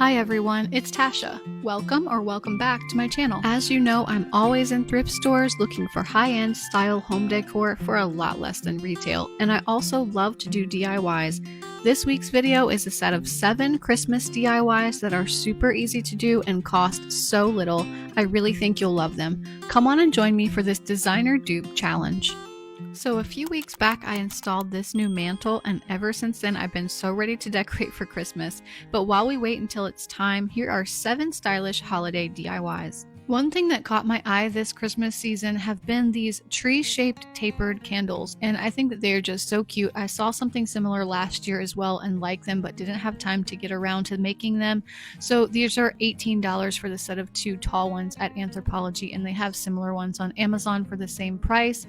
Hi everyone, it's Tasha. Welcome back to my channel. As you know, I'm always in thrift stores looking for high-end style home decor for a lot less than retail, and I also love to do DIYs. This week's video is a set of 7 Christmas DIYs that are super easy to do and cost so little. I really think you'll love them. Come on and join me for this designer dupe challenge. So a few weeks back I installed this new mantle, and ever since then I've been so ready to decorate for Christmas. But while we wait until it's time, here are 7 stylish holiday DIYs. One thing that caught my eye this Christmas season have been these tree-shaped tapered candles, and I think that they are just so cute. I saw something similar last year as well and liked them, but didn't have time to get around to making them. So these are $18 for the set of 2 tall ones at Anthropologie, and they have similar ones on Amazon for the same price.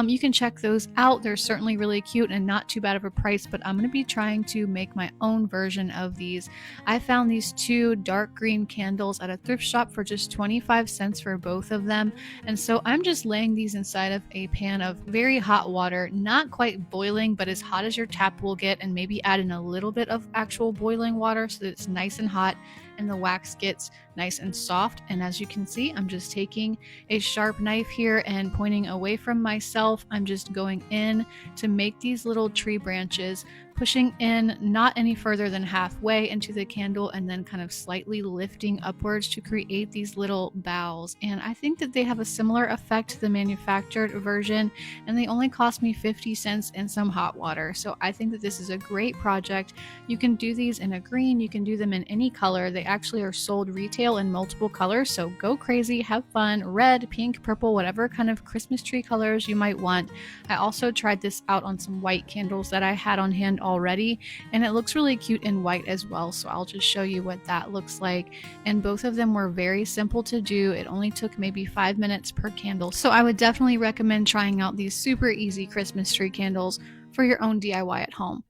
You can check those out. They're certainly really cute and not too bad of a price, but I'm going to be trying to make my own version of these. I found these 2 dark green candles at a thrift shop for just 25 cents for both of them, and so I'm just laying these inside of a pan of very hot water, not quite boiling but as hot as your tap will get, and maybe add in a little bit of actual boiling water so that it's nice and hot and the wax gets nice and soft. And as you can see, I'm just taking a sharp knife here and pointing away from myself. I'm just going in to make these little tree branches, pushing in not any further than halfway into the candle, and then kind of slightly lifting upwards to create these little boughs. And I think that they have a similar effect to the manufactured version, and they only cost me 50 cents and some hot water. So I think that this is a great project. You can do these in a green, you can do them in any color. They actually are sold retail in multiple colors, so go crazy, have fun. Red, pink, purple, whatever kind of Christmas tree colors you might want. I also tried this out on some white candles that I had on hand already, and it looks really cute in white as well, so I'll just show you what that looks like. And both of them were very simple to do. It only took maybe 5 minutes per candle, so I would definitely recommend trying out these super easy Christmas tree candles for your own DIY at home.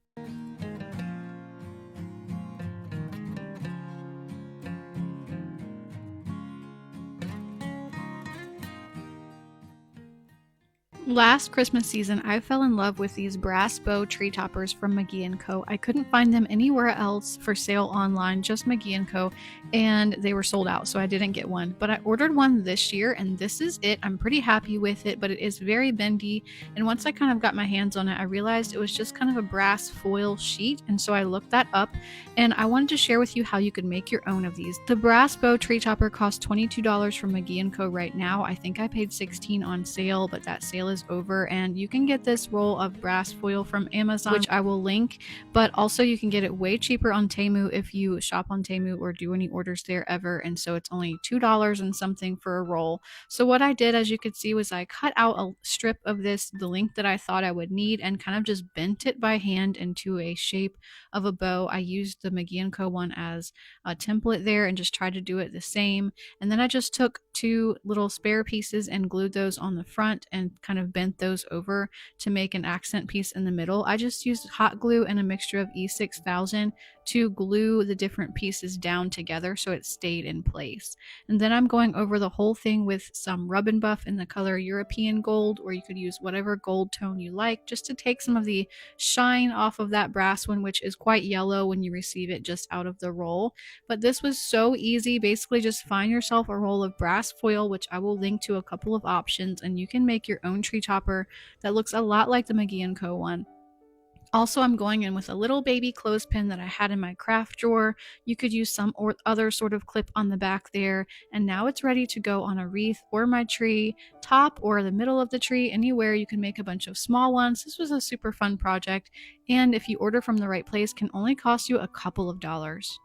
Last Christmas season, I fell in love with these brass bow tree toppers from McGee & Co. I couldn't find them anywhere else for sale online, just McGee & Co. And they were sold out, so I didn't get one. But I ordered one this year, and this is it. I'm pretty happy with it, but it is very bendy. And once I kind of got my hands on it, I realized it was just kind of a brass foil sheet. And so I looked that up, and I wanted to share with you how you could make your own of these. The brass bow tree topper costs $22 from McGee & Co. right now. I think I paid $16 on sale, but that sale is over, and you can get this roll of brass foil from Amazon, which I will link, but also you can get it way cheaper on Temu if you shop on Temu or do any orders there ever, and so it's only $2 and something for a roll. So what I did, as you could see, was I cut out a strip of this, the length that I thought I would need, and kind of just bent it by hand into a shape of a bow. I used the McGee & Co. one as a template there and just tried to do it the same, and then I just took 2 little spare pieces and glued those on the front and kind of bent those over to make an accent piece in the middle. I just used hot glue and a mixture of E6000 to glue the different pieces down together so it stayed in place. And then I'm going over the whole thing with some Rub and Buff in the color European Gold, or you could use whatever gold tone you like, just to take some of the shine off of that brass one, which is quite yellow when you receive it just out of the roll. But this was so easy. Basically just find yourself a roll of brass foil, which I will link to a couple of options, and you can make your own tree topper that looks a lot like the McGee & Co. one. Also, I'm going in with a little baby clothespin that I had in my craft drawer. You could use some or other sort of clip on the back there, and now it's ready to go on a wreath or my tree top or the middle of the tree. Anywhere you can make a bunch of small ones. This was a super fun project, and if you order from the right place, can only cost you a couple of dollars.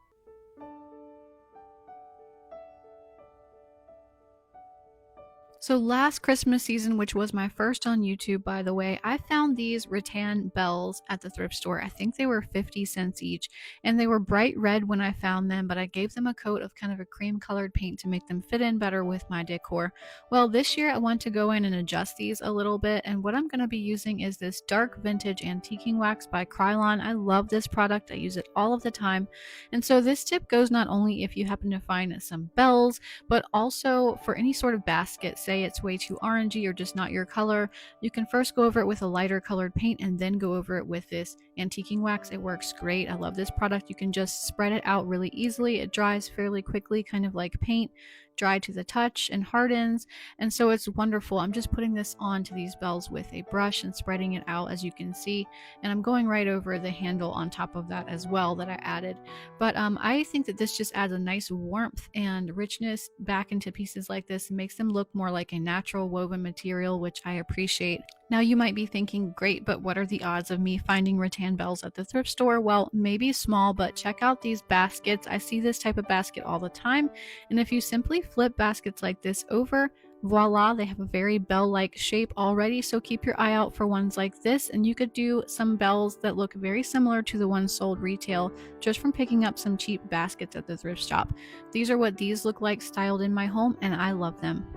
So last Christmas season, which was my first on YouTube, by the way, I found these Rattan Bells at the thrift store. I think they were 50 cents each, and they were bright red when I found them, but I gave them a coat of kind of a cream colored paint to make them fit in better with my decor. Well, this year I want to go in and adjust these a little bit, and what I'm going to be using is this dark vintage antiquing wax by Krylon. I love this product. I use it all of the time. And so this tip goes not only if you happen to find some bells, but also for any sort of basket. Say it's way too orangey or just not your color, you can first go over it with a lighter colored paint and then go over it with this antiquing wax. It works great. I love this product. You can just spread it out really easily. It dries fairly quickly, kind of like paint, dry to the touch and hardens. And so it's wonderful. I'm just putting this onto these bells with a brush and spreading it out, as you can see. And I'm going right over the handle on top of that as well that I added. But I think that this just adds a nice warmth and richness back into pieces like this and makes them look more like a natural woven material, which I appreciate. Now you might be thinking, great, but what are the odds of me finding rattan bells at the thrift store? Well, maybe small, but check out these baskets. I see this type of basket all the time. And if you simply flip baskets like this over, voila, they have a very bell-like shape already. So keep your eye out for ones like this, and you could do some bells that look very similar to the ones sold retail just from picking up some cheap baskets at the thrift shop. These are what these look like styled in my home, and I love them.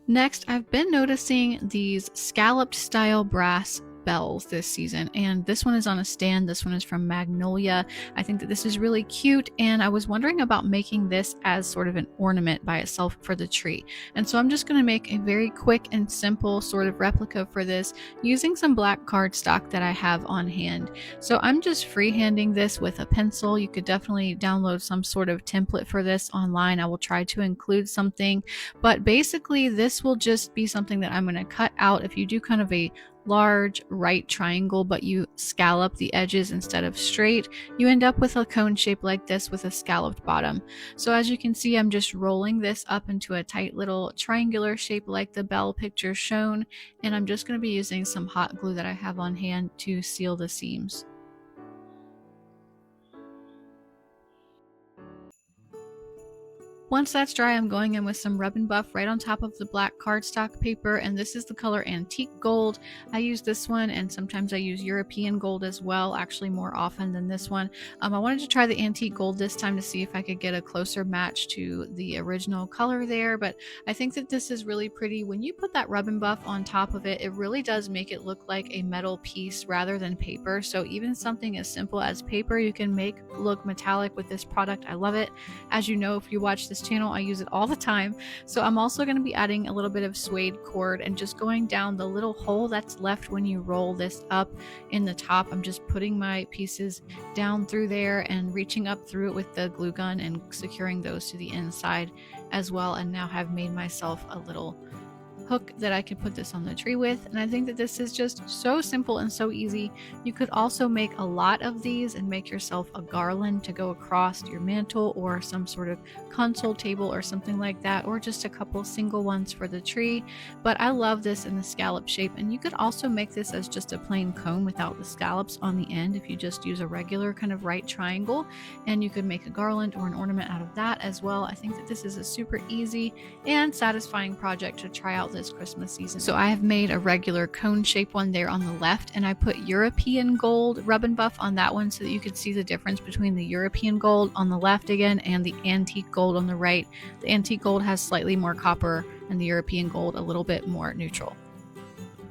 Next, I've been noticing these scalloped style brass bells this season, and this one is on a stand. This one is from Magnolia. I think that this is really cute, and I was wondering about making this as sort of an ornament by itself for the tree. And so I'm just going to make a very quick and simple sort of replica for this using some black cardstock that I have on hand. So I'm just freehanding this with a pencil. You could definitely download some sort of template for this online. I will try to include something, but basically this will just be something that I'm going to cut out. If you do kind of a large right triangle but you scallop the edges instead of straight, you end up with a cone shape like this with a scalloped bottom. So as you can see, I'm just rolling this up into a tight little triangular shape like the bell picture shown, and I'm just going to be using some hot glue that I have on hand to seal the seams. Once that's dry, I'm going in with some Rub and Buff right on top of the black cardstock paper, and this is the color Antique Gold. I use this one, and sometimes I use European Gold as well, actually more often than this one. I wanted to try the Antique Gold this time to see if I could get a closer match to the original color there, but I think that this is really pretty. When you put that Rub and Buff on top of it, it really does make it look like a metal piece rather than paper. So even something as simple as paper, you can make look metallic with this product. I love it. As you know, if you watch this channel, I use it all the time. So I'm also going to be adding a little bit of suede cord and just going down the little hole that's left when you roll this up in the top. I'm just putting my pieces down through there and reaching up through it with the glue gun and securing those to the inside as well, and now have made myself a little hook that I could put this on the tree with. And I think that this is just so simple and so easy. You could also make a lot of these and make yourself a garland to go across your mantle or some sort of console table or something like that, or just a couple single ones for the tree. But I love this in the scallop shape, and you could also make this as just a plain cone without the scallops on the end if you just use a regular kind of right triangle, and you could make a garland or an ornament out of that as well. I think that this is a super easy and satisfying project to try out this Christmas season. So I have made a regular cone shape one there on the left, and I put European Gold Rub and Buff on that one so that you could see the difference between the European Gold on the left again and the Antique Gold on the right. The Antique Gold has slightly more copper and the European Gold a little bit more neutral.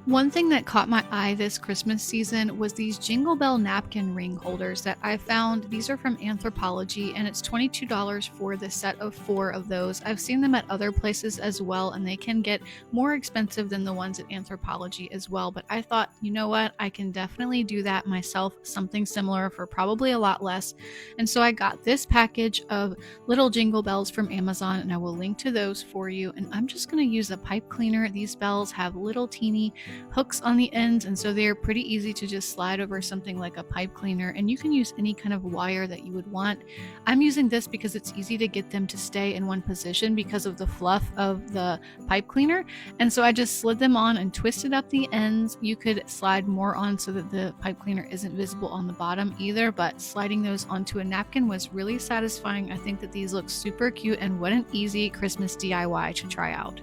One thing that caught my eye this Christmas season was these Jingle Bell napkin ring holders that I found. These are from Anthropologie, and it's $22 for the set of 4 of those. I've seen them at other places as well, and they can get more expensive than the ones at Anthropologie as well. But I thought, you know what, I can definitely do that myself, something similar for probably a lot less. And so I got this package of little Jingle Bells from Amazon, and I will link to those for you. And I'm just going to use a pipe cleaner. These bells have little teeny hooks on the ends, and so they're pretty easy to just slide over something like a pipe cleaner, and you can use any kind of wire that you would want. I'm using this because it's easy to get them to stay in one position because of the fluff of the pipe cleaner, and so I just slid them on and twisted up the ends. You could slide more on so that the pipe cleaner isn't visible on the bottom either, but sliding those onto a napkin was really satisfying. I think that these look super cute, and what an easy Christmas DIY to try out.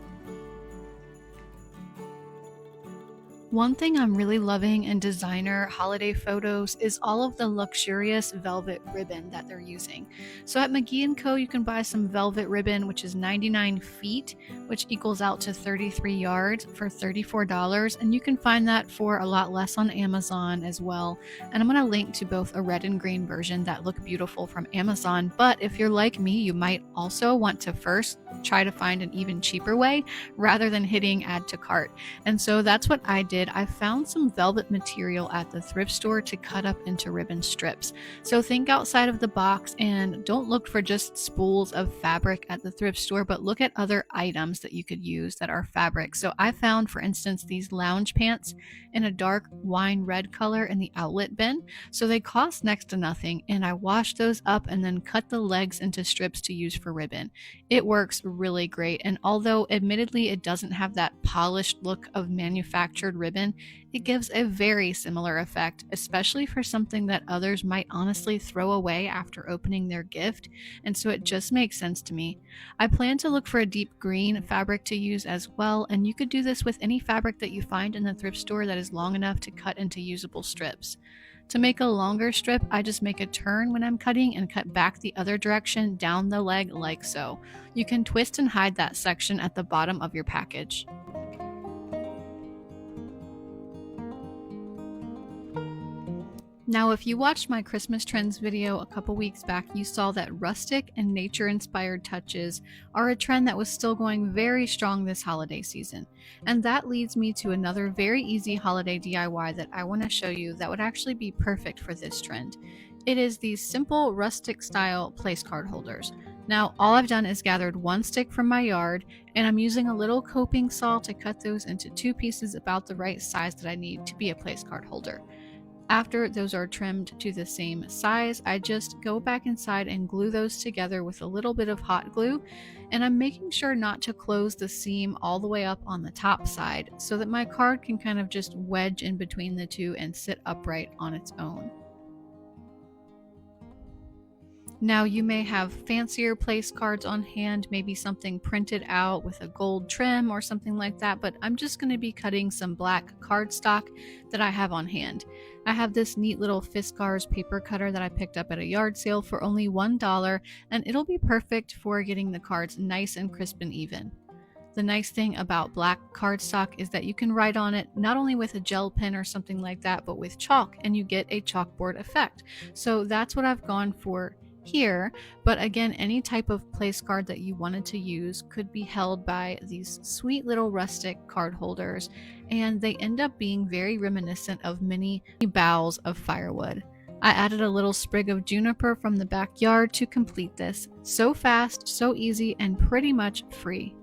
One thing I'm really loving in designer holiday photos is all of the luxurious velvet ribbon that they're using. So at McGee & Co, you can buy some velvet ribbon, which is 99 feet, which equals out to 33 yards for $34. And you can find that for a lot less on Amazon as well. And I'm going to link to both a red and green version that look beautiful from Amazon. But if you're like me, you might also want to first try to find an even cheaper way rather than hitting add to cart. And so that's what I did. did, I found some velvet material at the thrift store to cut up into ribbon strips. So think outside of the box and don't look for just spools of fabric at the thrift store, but look at other items that you could use that are fabric. So I found, for instance, these lounge pants in a dark wine red color in the outlet bin. So they cost next to nothing, and I washed those up and then cut the legs into strips to use for ribbon. It works really great, and although admittedly it doesn't have that polished look of manufactured ribbon, it gives a very similar effect, especially for something that others might honestly throw away after opening their gift, and so it just makes sense to me. I plan to look for a deep green fabric to use as well, and you could do this with any fabric that you find in the thrift store that is long enough to cut into usable strips. To make a longer strip, I just make a turn when I'm cutting and cut back the other direction down the leg like so. You can twist and hide that section at the bottom of your package. Now, if you watched my Christmas trends video a couple weeks back, you saw that rustic and nature-inspired touches are a trend that was still going very strong this holiday season. And that leads me to another very easy holiday DIY that I want to show you that would actually be perfect for this trend. It is these simple rustic style place card holders. Now, all I've done is gathered one stick from my yard, and I'm using a little coping saw to cut those into two pieces about the right size that I need to be a place card holder. After those are trimmed to the same size, I just go back inside and glue those together with a little bit of hot glue, and I'm making sure not to close the seam all the way up on the top side so that my card can kind of just wedge in between the two and sit upright on its own. Now, you may have fancier place cards on hand, maybe something printed out with a gold trim or something like that, but I'm just going to be cutting some black cardstock that I have on hand. I have this neat little Fiskars paper cutter that I picked up at a yard sale for only $1, and it'll be perfect for getting the cards nice and crisp and even. The nice thing about black cardstock is that you can write on it not only with a gel pen or something like that, but with chalk, and you get a chalkboard effect. So that's what I've gone for here, but again, any type of place card that you wanted to use could be held by these sweet little rustic card holders, and they end up being very reminiscent of many boughs of firewood. I added a little sprig of juniper from the backyard to complete this. So fast, so easy, and pretty much free.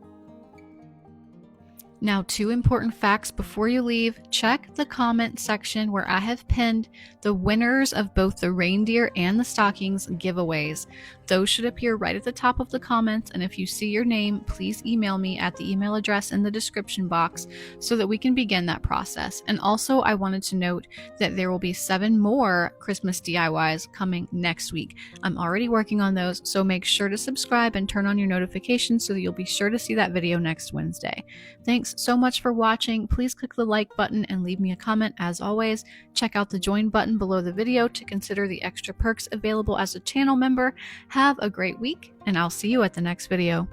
Now, two important facts before you leave. Check the comment section where I have pinned the winners of both the reindeer and the stockings giveaways. Those should appear right at the top of the comments, and if you see your name, please email me at the email address in the description box so that we can begin that process. And also, I wanted to note that there will be 7 more Christmas DIYs coming next week. I'm already working on those, so make sure to subscribe and turn on your notifications so that you'll be sure to see that video next Wednesday. Thanks so much for watching. Please click the like button and leave me a comment. As always, check out the join button below the video to consider the extra perks available as a channel member. Have a great week, and I'll see you at the next video.